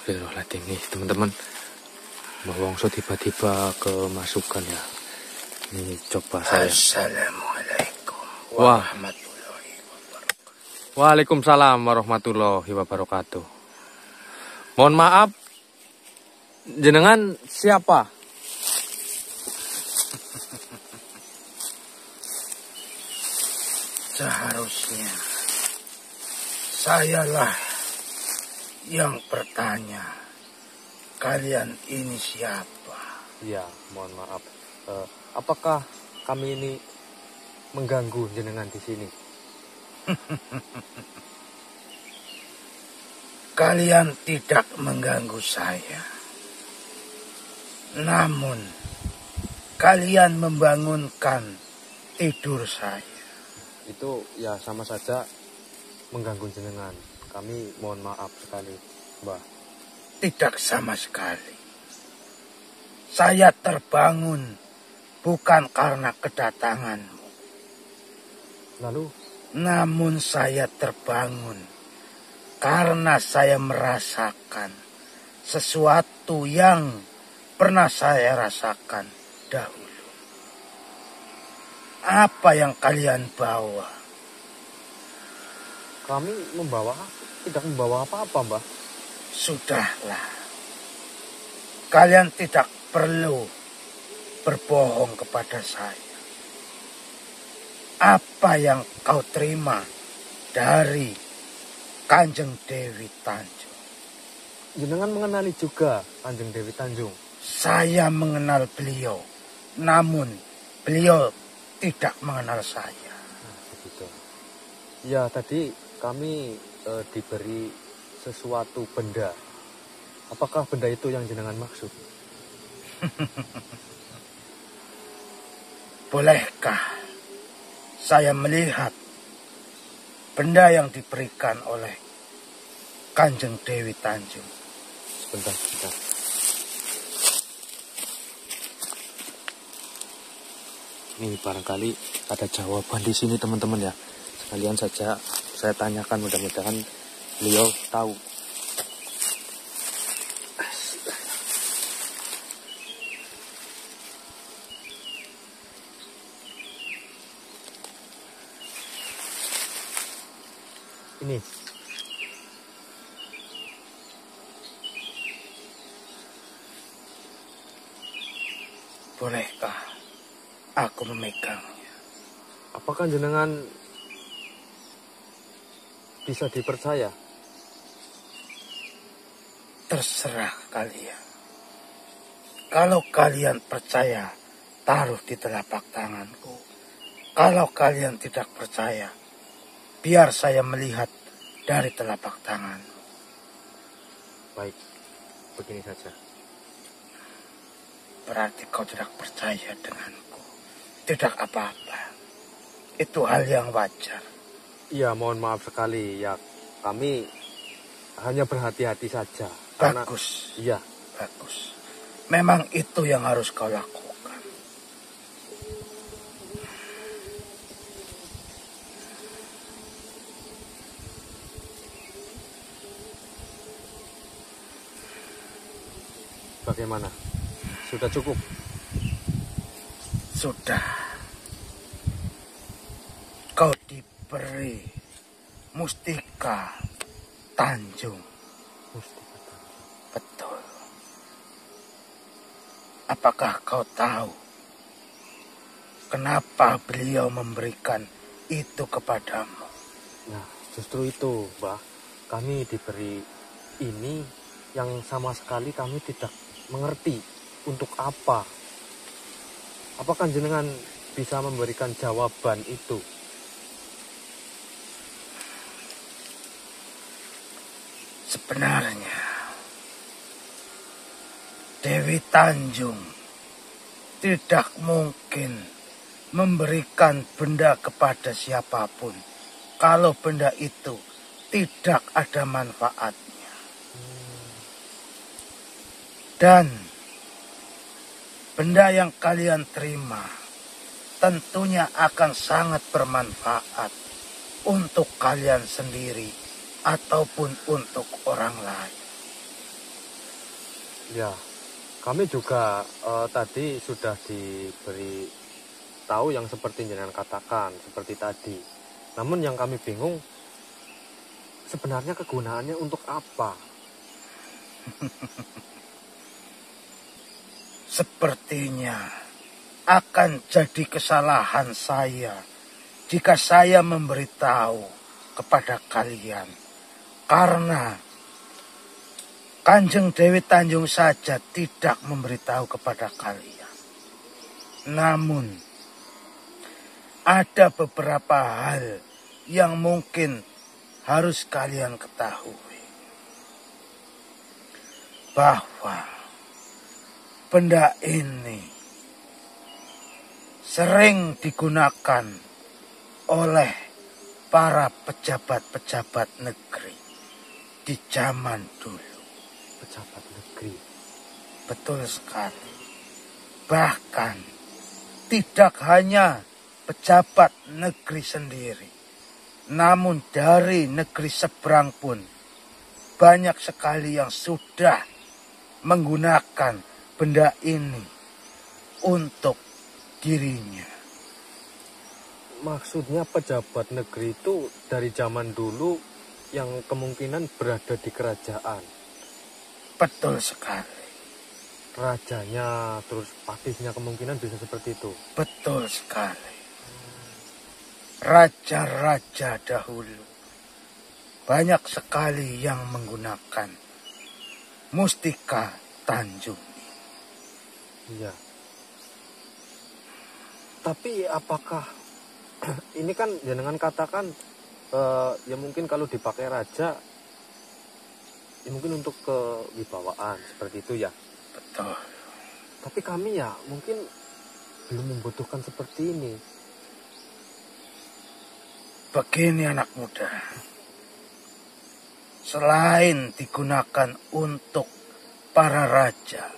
Astagfirullahaladzim nih teman-teman. Bawangso tiba-tiba kemasukan ya. Ini coba saya. Assalamualaikum warahmatullahi wabarakatuh. Waalaikumsalam warahmatullahi wabarakatuh. Mohon maaf, jenengan siapa? Seharusnya sayalah yang bertanya, kalian ini siapa? Ya, mohon maaf. Apakah kami ini mengganggu jenengan di sini? Kalian tidak mengganggu saya. Namun, kalian membangunkan tidur saya. Itu ya sama saja mengganggu jenengan. Kami mohon maaf sekali, Mbah. Tidak sama sekali. Saya terbangun bukan karena kedatanganmu. Lalu? Namun saya terbangun karena saya merasakan sesuatu yang pernah saya rasakan dahulu. Apa yang kalian bawa? Kami tidak membawa apa-apa, Mbah. Sudahlah. Kalian tidak perlu berbohong kepada saya. Apa yang kau terima dari Kanjeng Dewi Tanjung? Jenengan mengenali juga Kanjeng Dewi Tanjung? Saya mengenal beliau, namun beliau tidak mengenal saya. Nah, begitu. Ya, tadi kami diberi sesuatu benda. Apakah benda itu yang jenengan maksud? Bolehkah saya melihat benda yang diberikan oleh Kanjeng Dewi Tanjung? Sebentar. Ini barangkali ada jawaban di sini teman-teman ya. Sekalian saja saya tanyakan, mudah-mudahan beliau tahu. Ini. Bolehkah aku memegangnya? Apakah jenengan bisa dipercaya? Terserah kalian. Kalau kalian percaya, taruh di telapak tanganku. Kalau kalian tidak percaya, biar saya melihat dari telapak tangan. Baik, begini saja. Berarti kau tidak percaya denganku. Tidak apa-apa. Itu hal yang wajar. Iya, mohon maaf sekali. Ya, kami hanya berhati-hati saja. Bagus. Iya. Bagus. Memang itu yang harus kau lakukan. Bagaimana? Sudah cukup? Sudah. Kau diberi Mustika Tanjung. Mustika Tanjung. Betul. Apakah kau tahu kenapa beliau memberikan itu kepadamu? Nah, justru itu, Mbah. Kami diberi ini yang sama sekali kami tidak mengerti untuk apa. Apakah jenengan bisa memberikan jawaban itu? Sebenarnya Dewi Tanjung tidak mungkin memberikan benda kepada siapapun kalau benda itu tidak ada manfaatnya. Dan benda yang kalian terima tentunya akan sangat bermanfaat untuk kalian sendiri ataupun untuk orang lain. Ya, kami juga tadi sudah diberi tahu yang seperti jenengan katakan, seperti tadi. Namun yang kami bingung, sebenarnya kegunaannya untuk apa? Sepertinya akan jadi kesalahan saya jika saya memberitahu kepada kalian. Karena Kanjeng Dewi Tanjung saja tidak memberitahu kepada kalian. Namun, ada beberapa hal yang mungkin harus kalian ketahui. Bahwa benda ini sering digunakan oleh para pejabat-pejabat negeri di zaman dulu. Pejabat negeri. Betul sekali. Bahkan tidak hanya pejabat negeri sendiri, namun dari negeri seberang pun banyak sekali yang sudah menggunakan benda ini untuk dirinya. Maksudnya pejabat negeri itu dari zaman dulu yang kemungkinan berada di kerajaan. Betul sekali. Rajanya, terus patihnya kemungkinan bisa seperti itu. Betul sekali. Raja-raja dahulu banyak sekali yang menggunakan mustika Tanjung. Iya. Tapi apakah ini kan jenengan katakan ya mungkin kalau dipakai raja ya mungkin untuk kewibawaan seperti itu ya. Betul. Tapi kami ya mungkin belum membutuhkan seperti ini. Begini anak muda. Selain digunakan untuk para raja,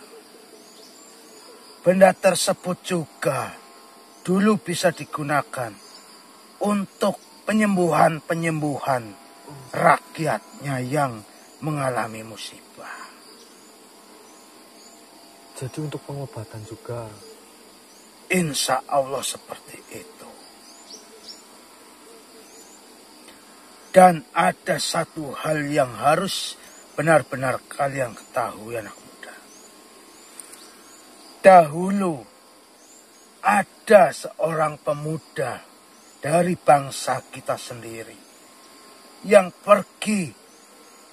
benda tersebut juga dulu bisa digunakan untuk penyembuhan-penyembuhan rakyatnya yang mengalami musibah. Jadi untuk pengobatan juga. Insya Allah seperti itu. Dan ada satu hal yang harus benar-benar kalian ketahui anak muda. Dahulu ada seorang pemuda dari bangsa kita sendiri yang pergi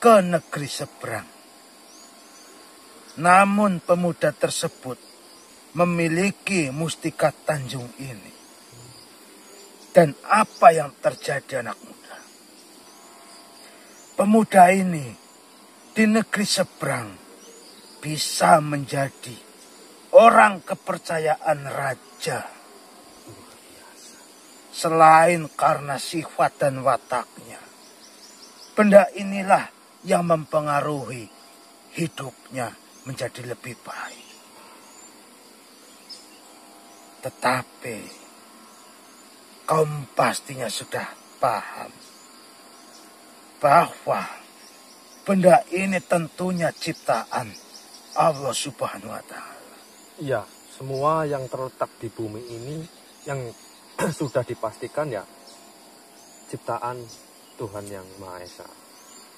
ke negeri seberang. Namun pemuda tersebut memiliki mustika Tanjung ini. Dan apa yang terjadi anak muda? Pemuda ini di negeri seberang bisa menjadi orang kepercayaan raja. Selain karena sifat dan wataknya, benda inilah yang mempengaruhi hidupnya menjadi lebih baik. Tetapi kaum pastinya sudah paham bahwa benda ini tentunya ciptaan Allah Subhanahu wa Ta'ala. Iya, semua yang terletak di bumi ini yang sudah dipastikan ya ciptaan Tuhan yang Maha Esa.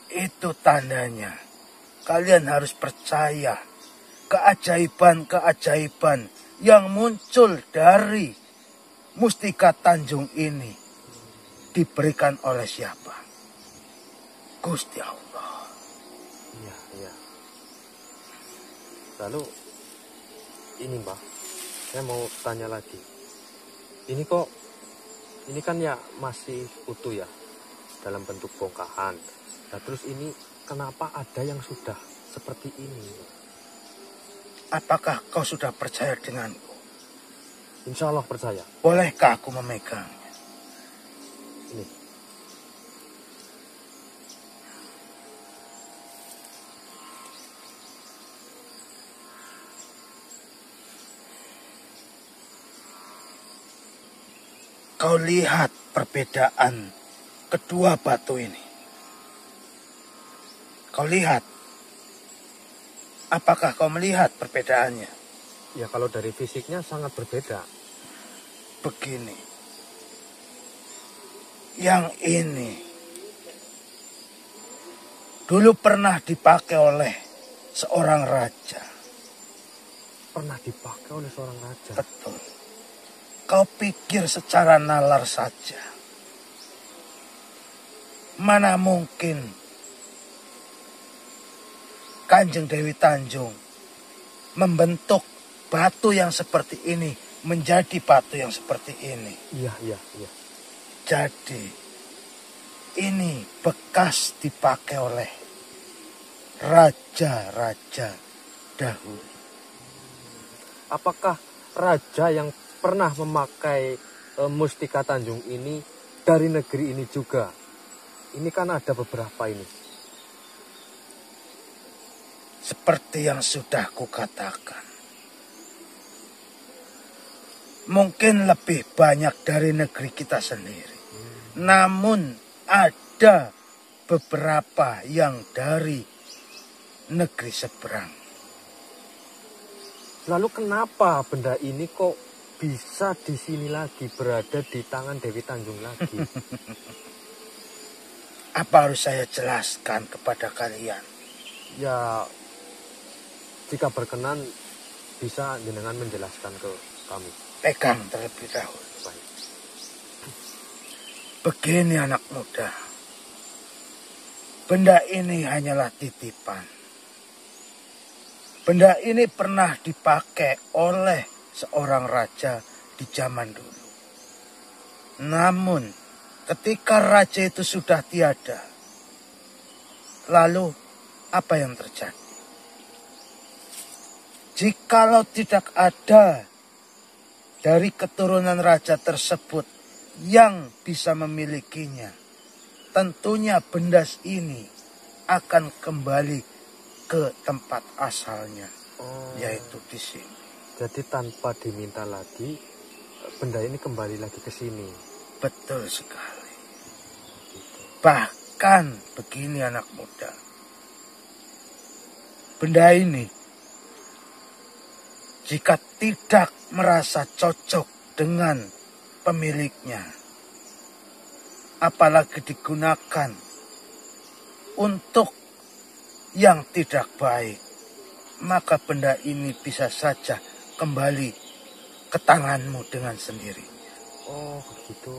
Itu tandanya kalian harus percaya keajaiban-keajaiban yang muncul dari mustika Tanjung ini diberikan oleh siapa? Gusti Allah. Iya, iya. Lalu ini Mbah, saya mau tanya lagi. Ini kan ya masih utuh ya dalam bentuk bongkahan. Nah terus ini kenapa ada yang sudah seperti ini? Apakah kau sudah percaya denganku? Insya Allah percaya. Bolehkah aku memegangnya? Ini. Kau lihat perbedaan kedua batu ini. Kau lihat Apakah kau melihat perbedaannya? Ya kalau dari fisiknya sangat berbeda. Begini. Yang ini dulu pernah dipakai oleh seorang raja. Pernah dipakai oleh seorang raja. Betul. Kau pikir secara nalar saja. Mana mungkin Kanjeng Dewi Tanjung membentuk batu yang seperti ini menjadi batu yang seperti ini. Iya. Jadi ini bekas dipakai oleh raja-raja dahulu. Apakah raja yang pernah memakai mustika Tanjung ini dari negeri ini juga? Ini kan ada beberapa ini. Seperti yang sudah kukatakan. Mungkin lebih banyak dari negeri kita sendiri. Namun ada beberapa yang dari negeri seberang. Lalu kenapa benda ini kok bisa di sini lagi, berada di tangan Dewi Tanjung lagi? Apa harus saya jelaskan kepada kalian? Ya, jika berkenan bisa jenengan menjelaskan ke kami. Pegang terlebih dahulu. Baik. Begini anak muda. Benda ini hanyalah titipan. Benda ini pernah dipakai oleh seorang raja di zaman dulu. Namun ketika raja itu sudah tiada, lalu apa yang terjadi? Jikalau tidak ada dari keturunan raja tersebut yang bisa memilikinya, tentunya benda ini akan kembali ke tempat asalnya, yaitu di sini. Jadi tanpa diminta lagi, benda ini kembali lagi ke sini. Betul sekali. Bahkan begini anak muda. Benda ini jika tidak merasa cocok dengan pemiliknya, apalagi digunakan untuk yang tidak baik, maka benda ini bisa saja kembali ke tanganmu dengan sendirinya. Oh, begitu.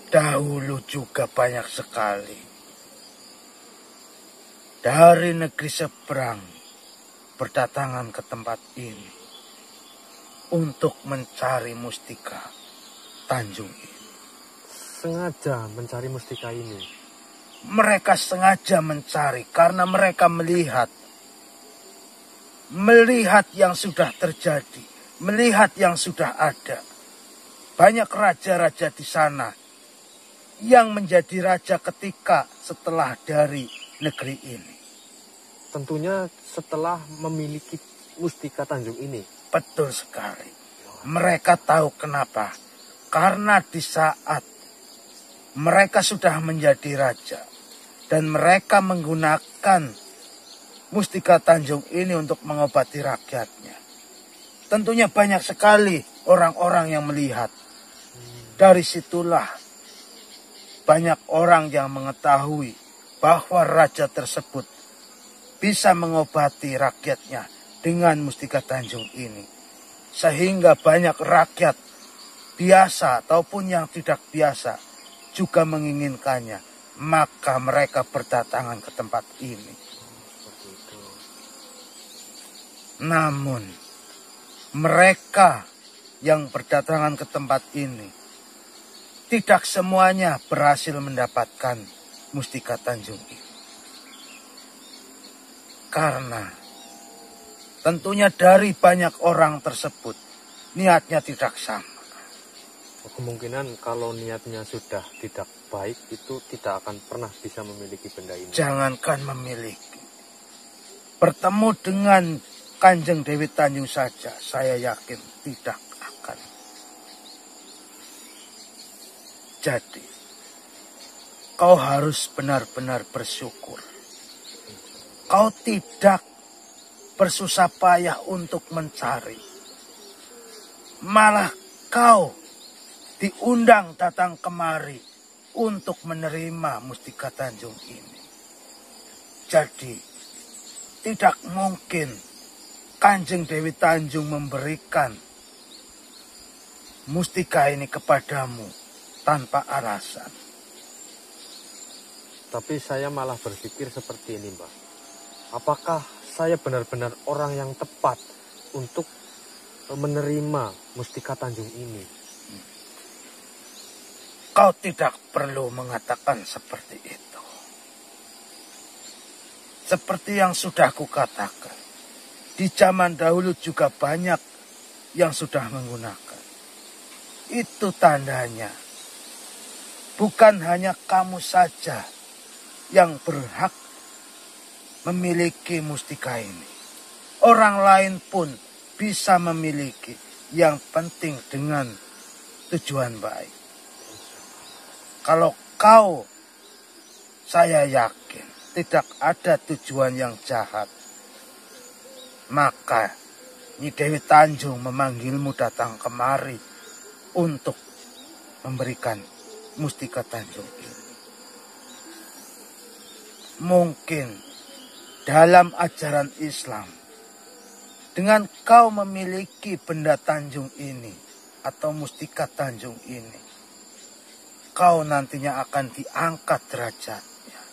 Dahulu juga banyak sekali dari negeri seberang berdatangan ke tempat ini untuk mencari mustika Tanjung ini. Sengaja mencari mustika ini. Mereka sengaja mencari karena mereka melihat yang sudah terjadi, melihat yang sudah ada. Banyak raja-raja di sana yang menjadi raja ketika setelah dari negeri ini. Tentunya setelah memiliki mustika Tanjung ini. Betul sekali. Mereka tahu kenapa. Karena di saat mereka sudah menjadi raja dan mereka menggunakan mustika Tanjung ini untuk mengobati rakyatnya, tentunya banyak sekali orang-orang yang melihat. Dari situlah banyak orang yang mengetahui bahwa raja tersebut bisa mengobati rakyatnya dengan mustika Tanjung ini. Sehingga banyak rakyat biasa ataupun yang tidak biasa juga menginginkannya. Maka mereka berdatangan ke tempat ini. Namun mereka yang berdatangan ke tempat ini tidak semuanya berhasil mendapatkan mustika Tanjung ini. Karena tentunya dari banyak orang tersebut niatnya tidak sama. Kemungkinan kalau niatnya sudah tidak baik itu tidak akan pernah bisa memiliki benda ini. Jangankan memiliki. Bertemu dengan Kanjeng Dewi Tanjung saja saya yakin tidak akan. Jadi kau harus benar-benar bersyukur. Kau tidak bersusah payah untuk mencari. Malah kau diundang datang kemari untuk menerima Mustika Tanjung ini. Jadi, tidak mungkin Kanjeng Dewi Tanjung memberikan mustika ini kepadamu tanpa alasan. Tapi saya malah berpikir seperti ini, Mbah. Apakah saya benar-benar orang yang tepat untuk menerima Mustika Tanjung ini? Kau tidak perlu mengatakan seperti itu. Seperti yang sudah kukatakan, di zaman dahulu juga banyak yang sudah menggunakan. Itu tandanya bukan hanya kamu saja yang berhak memiliki mustika ini. Orang lain pun bisa memiliki, yang penting dengan tujuan baik. Kalau kau, saya yakin tidak ada tujuan yang jahat, maka Nyi Dewi Tanjung memanggilmu datang kemari untuk memberikan Mustika Tanjung ini. Mungkin dalam ajaran Islam, dengan kau memiliki benda Tanjung ini atau Mustika Tanjung ini, kau nantinya akan diangkat derajatnya.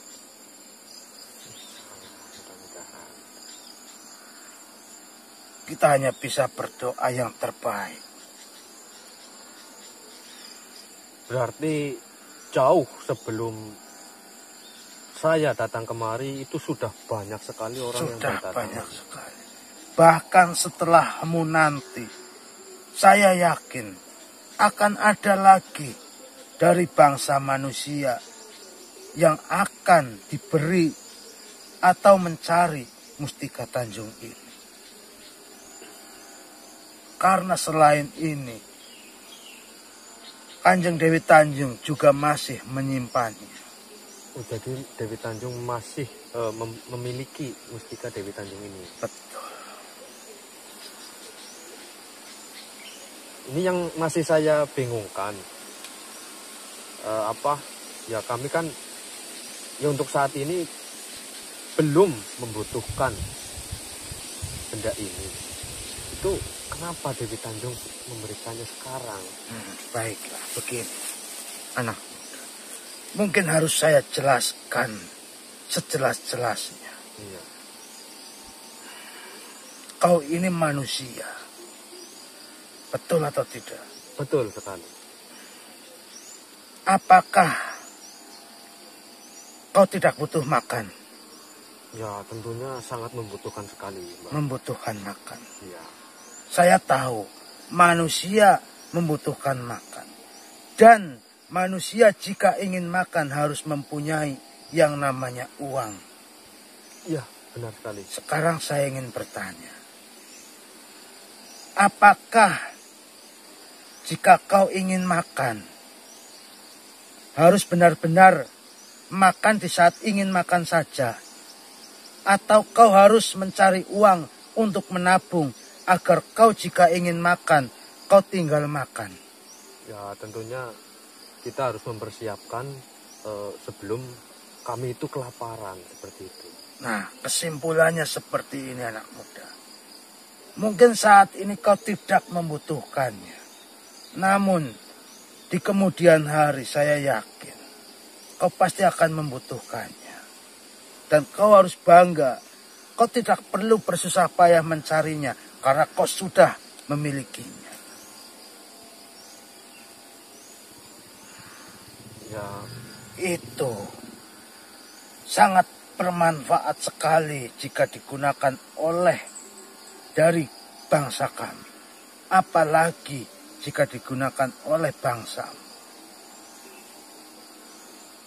Kita hanya bisa berdoa yang terbaik. Berarti jauh sebelum saya datang kemari itu sudah banyak sekali orang yang Sudah berdatang. banyak sekali. Bahkan setelahmu nanti, saya yakin akan ada lagi dari bangsa manusia yang akan diberi atau mencari Mustika Tanjung ini. Karena selain ini, Kanjeng Dewi Tanjung juga masih menyimpannya. Oh, jadi Dewi Tanjung masih memiliki Mustika Dewi Tanjung ini. Betul. Ini yang masih saya bingungkan. Ya kami kan ya untuk saat ini belum membutuhkan benda ini. Itu kenapa Dewi Tanjung memberikannya sekarang? Baiklah, begini. Anak muda, mungkin harus saya jelaskan sejelas-jelasnya. Iya. Kau ini manusia. Betul atau tidak? Betul sekali. Apakah kau tidak butuh makan? Ya tentunya sangat membutuhkan sekali, Mbak. Membutuhkan makan. Iya. Saya tahu manusia membutuhkan makan. Dan manusia jika ingin makan harus mempunyai yang namanya uang. Iya, benar sekali. Sekarang saya ingin bertanya. Apakah jika kau ingin makan, harus benar-benar makan di saat ingin makan saja? Atau kau harus mencari uang untuk menabung agar kau jika ingin makan, kau tinggal makan? Ya tentunya kita harus mempersiapkan sebelum kami itu kelaparan seperti itu. Nah, kesimpulannya seperti ini anak muda. Mungkin saat ini kau tidak membutuhkannya. Namun, di kemudian hari saya yakin kau pasti akan membutuhkannya. Dan kau harus bangga. Kau tidak perlu bersusah payah mencarinya karena kau sudah memilikinya. Ya, Itu sangat bermanfaat sekali jika digunakan oleh dari bangsa kami. Apalagi jika digunakan oleh bangsa.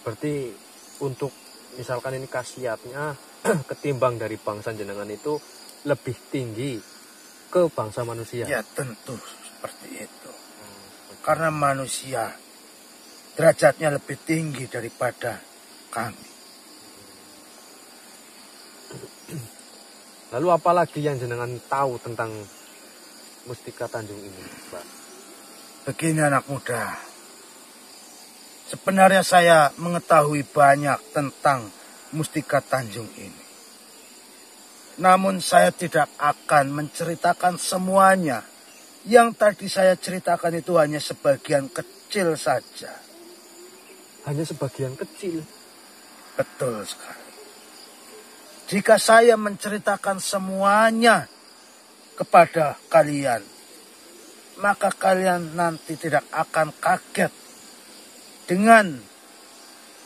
berarti untuk misalkan ini khasiatnya ketimbang dari bangsa jenengan itu lebih tinggi ke bangsa manusia. Ya tentu seperti itu. Karena manusia derajatnya lebih tinggi daripada kami. Lalu apalagi yang jenengan tahu tentang Mustika Tanjung ini, Mbah? Begini anak muda, sebenarnya saya mengetahui banyak tentang Mustika Tanjung ini. Namun saya tidak akan menceritakan semuanya. Yang tadi saya ceritakan itu hanya sebagian kecil saja. Hanya sebagian kecil. Betul sekali. Jika saya menceritakan semuanya kepada kalian, maka kalian nanti tidak akan kaget dengan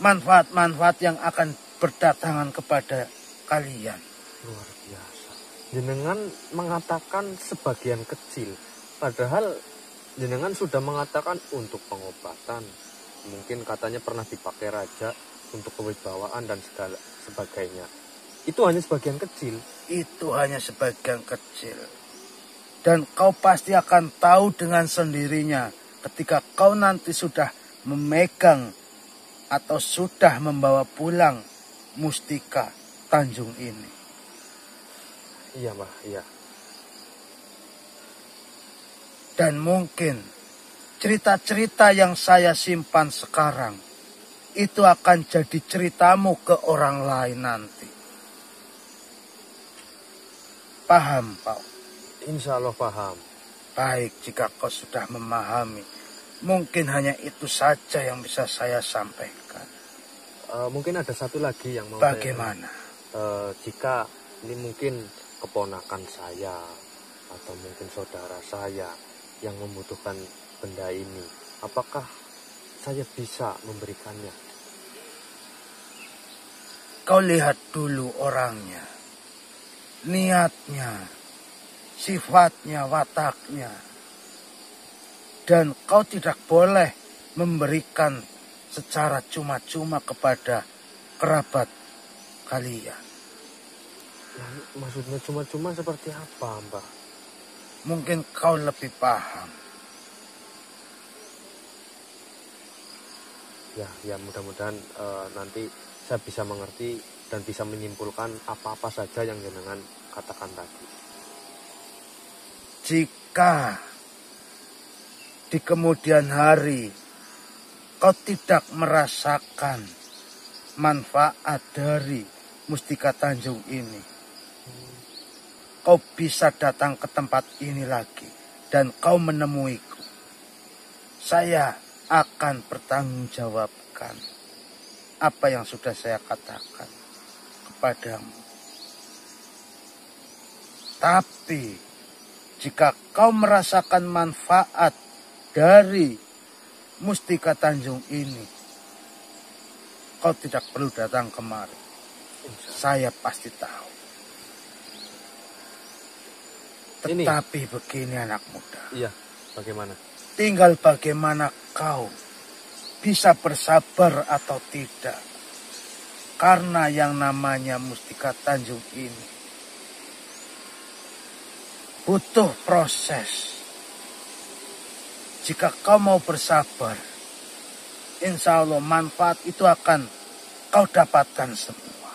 manfaat-manfaat yang akan berdatangan kepada kalian. Luar biasa. Jenengan mengatakan sebagian kecil, padahal jenengan sudah mengatakan untuk pengobatan. Mungkin katanya pernah dipakai raja untuk kewibawaan dan segala sebagainya. Itu hanya sebagian kecil. Itu hanya sebagian kecil. Dan kau pasti akan tahu dengan sendirinya ketika kau nanti sudah memegang atau sudah membawa pulang Mustika Tanjung ini. Iya, Mbah, iya. Dan mungkin cerita-cerita yang saya simpan sekarang itu akan jadi ceritamu ke orang lain nanti. Paham, Pak? Insya Allah paham. Baik, jika kau sudah memahami, mungkin hanya itu saja yang bisa saya sampaikan. Mungkin ada satu lagi yang mau Bagaimana? Jika ini mungkin keponakan saya atau mungkin saudara saya yang membutuhkan benda ini, apakah saya bisa memberikannya? Kau lihat dulu orangnya, niatnya, sifatnya, wataknya. Dan kau tidak boleh memberikan secara cuma-cuma kepada kerabat kalian. Maksudnya cuma-cuma seperti apa, Mbah? Mungkin kau lebih paham. Ya mudah-mudahan nanti saya bisa mengerti dan bisa menyimpulkan apa-apa saja yang jenengan katakan tadi. Jika di kemudian hari kau tidak merasakan manfaat dari Mustika Tanjung ini, kau bisa datang ke tempat ini lagi dan kau menemuiku. Saya akan bertanggungjawabkan apa yang sudah saya katakan kepadamu. Tapi jika kau merasakan manfaat dari Mustika Tanjung ini, kau tidak perlu datang kemari. Saya pasti tahu. Tetapi begini anak muda. Iya, bagaimana? Tinggal bagaimana kau bisa bersabar atau tidak. Karena yang namanya Mustika Tanjung ini butuh proses. Jika kau mau bersabar, insya Allah manfaat itu akan kau dapatkan semua.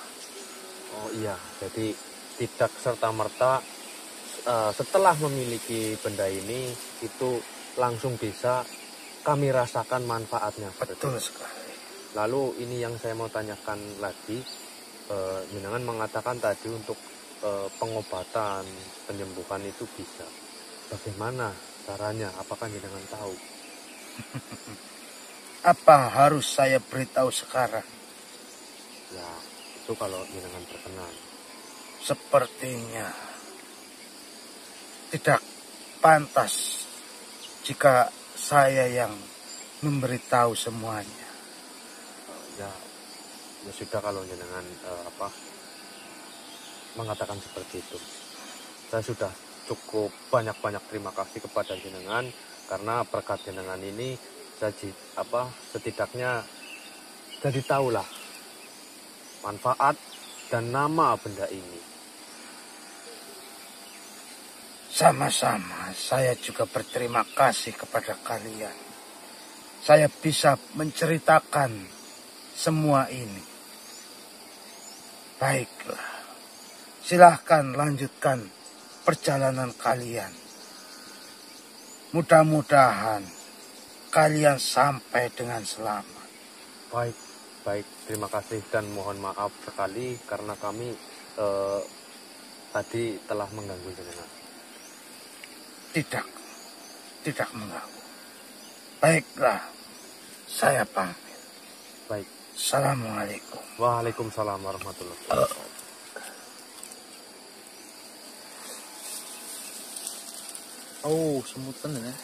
Oh iya, jadi tidak serta-merta setelah memiliki benda ini itu langsung bisa kami rasakan manfaatnya. Betul sekali. Lalu ini yang saya mau tanyakan lagi, jenengan mengatakan tadi untuk pengobatan, penyembuhan itu bisa. Bagaimana caranya? Apakah jenengan tahu? Apa harus saya beritahu sekarang? Ya, itu kalau jenengan berkenan. Sepertinya tidak pantas jika saya yang memberitahu semuanya. Ya sudah kalau jenengan mengatakan seperti itu. Saya sudah cukup banyak terima kasih kepada jenengan karena berkat jenengan ini saya setidaknya jadi tahulah manfaat dan nama benda ini. Sama-sama, saya juga berterima kasih kepada kalian. Saya bisa menceritakan semua ini Baiklah, silahkan lanjutkan perjalanan kalian. Mudah-mudahan kalian sampai dengan selamat. Baik, baik. Terima kasih dan mohon maaf sekali karena kami tadi telah mengganggu jenengan. Tidak mengganggu. Baiklah, saya pamit. Baik. Assalamualaikum. Waalaikumsalam warahmatullahi wabarakatuh. Oh, semutan ya.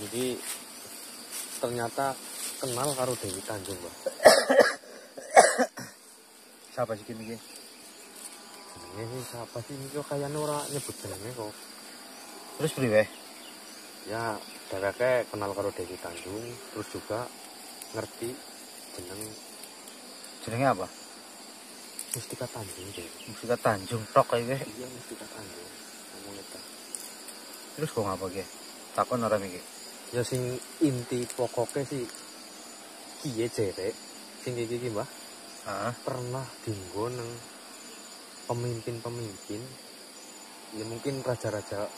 Jadi ternyata kenal karo Dewi Tanjung, Mbak. Siapa sih ini? Ini siapa sih? Ini kok kayaknya ora nyebut jenenge kok. Terus priwe? Ya, dheweke kenal karo Dewi Tanjung, terus juga ngerti Jenenge apa? Mustika Tanjung, Dewi. Mustika Tanjung tok kae. Iya, Mustika Tanjung. Ngomong itu. Terus kok ngapa ge? Takon ora iki. Ya sing inti pokoknya sih kiye jerek sing iki Mbah Heeh. pernah dinggo nang pemimpin-pemimpin ya mungkin raja-raja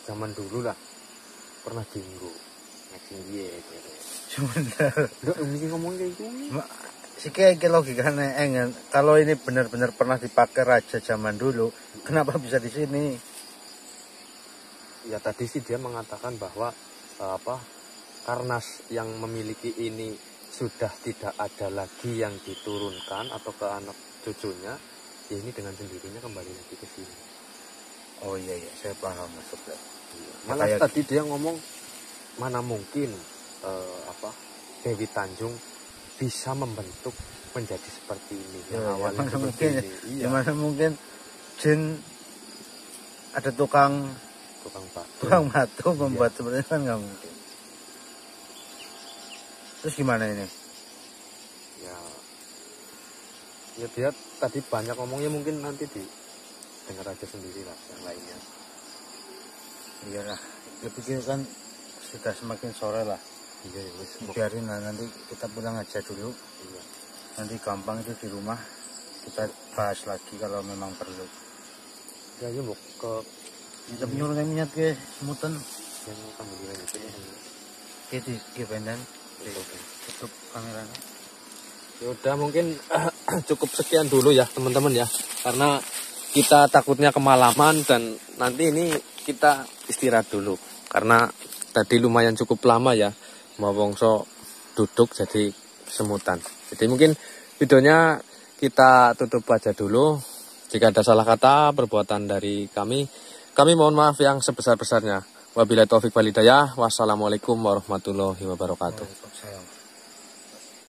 zaman dulu lah pernah dinggo nek sing kiye jerek. Sebentar. Lho iki ngomong kayak gini. Siki logikanya engen. Kalau ini benar-benar pernah dipakai raja zaman dulu, kenapa bisa di sini? Ya tadi sih dia mengatakan bahwa karena yang memiliki ini sudah tidak ada lagi yang diturunkan atau ke anak cucunya, ya ini dengan sendirinya kembali lagi ke sini. Oh iya, saya paham maksudnya. Iya. Malah kayak tadi dia ngomong mana mungkin Dewi Tanjung bisa membentuk menjadi seperti ini. Ya, Yang awalnya mana seperti mungkin, ini. Iya. Gimana mungkin jin ada tukang batu membuat seperti itu kan nggak mungkin. Terus gimana ini? Ya dia tadi banyak ngomongnya mungkin nanti dengar aja sendiri lah yang lainnya. Iyalah, ya pikir kan sudah semakin sore lah. Iya, wis. Biarin lah, nanti kita pulang aja dulu. Iya. Nanti gampang itu di rumah kita bahas lagi kalau memang perlu. Ya yuk ke Kita nyuruh minyak ke semutan. yang kamu bilang itu. Kita di pendan. Tutup kameranya. Ya udah mungkin cukup sekian dulu ya teman-teman ya. Karena kita takutnya kemalaman dan nanti ini kita istirahat dulu. Karena tadi lumayan cukup lama ya. Mau bongso duduk jadi semutan. Jadi mungkin videonya kita tutup aja dulu. Jika ada salah kata perbuatan dari kami mohon maaf yang sebesar-besarnya. Wabillahi taufik wal hidayah. Wassalamualaikum warahmatullahi wabarakatuh. Waalaikumsalam.